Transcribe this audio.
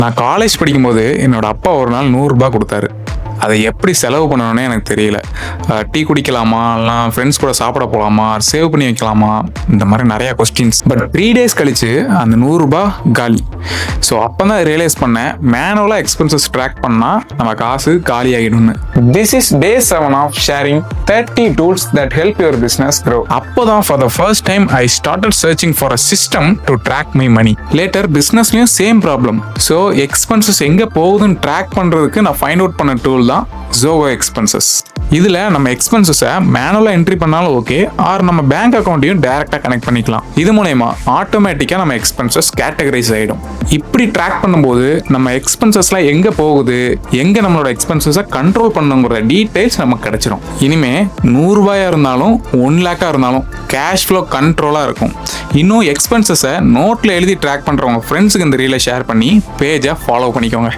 நான் காலேஜ் படிக்கும்போது என்னோட அப்பா ஒரு நாள் 100 ரூபாய் கொடுத்தாரு. அதை எப்படி செலவு பண்ணணும்னே எனக்கு தெரியல. டீ குடிக்கலாமா, இல்லை ஃப்ரெண்ட்ஸ் கூட சாப்பிட போகலாமா, சேவ் பண்ணி வைக்கலாமா, இந்த மாதிரி நிறையா கொஸ்டின்ஸ். பட் 3 days கழிச்சு அந்த 100 ரூபாய் காலி. ஸோ அப்போ தான் ரியலைஸ் பண்ணேன், மேனுவலாக எக்ஸ்பென்சஸ் ட்ராக் பண்ணால் நம்ம காசு காலி ஆகிடும்னு. This is day 7 of sharing 30 tools that help your business grow. அப்போ தான் for the first time I started searching for a system to track my money. Later பிஸ்னஸ்லையும் சேம் ப்ராப்ளம். ஸோ எக்ஸ்பென்சஸ் எங்கே போகுதுன்னு ட்ராக் பண்ணுறதுக்கு நான் find out பண்ண tool தான் Zoho expenses. இதில் நம்ம எக்ஸ்பென்சஸை மேனுவலாக என்ட்ரி பண்ணாலும் ஓகே, ஆர் நம்ம பேங்க் அக்கௌண்ட்டையும் டைரெக்டாக கனெக்ட் பண்ணிக்கலாம். இது மூலயமா ஆட்டோமேட்டிக்காக நம்ம எக்ஸ்பென்சஸ் கேட்டகரைஸ் ஆகிடும். இப்படி ட்ராக் பண்ணும்போது நம்ம எக்ஸ்பென்சஸ்லாம் எங்கே போகுது, எங்கே நம்மளோட எக்ஸ்பென்சஸை கண்ட்ரோல் பண்ணுங்கிற டீட்டெயில்ஸ் நமக்கு கிடைச்சிரும். இனிமே 100 ரூபாயா இருந்தாலும் 1 lakh இருந்தாலும் கேஷ் ஃப்ளோ கண்ட்ரோலாக இருக்கும். இன்னும் எக்ஸ்பென்சஸை நோட்டில் எழுதி ட்ராக் பண்ணுறவங்க ஃப்ரெண்ட்ஸுக்கு இந்த ரீலை ஷேர் பண்ணி பேஜை ஃபாலோ பண்ணிக்கோங்க.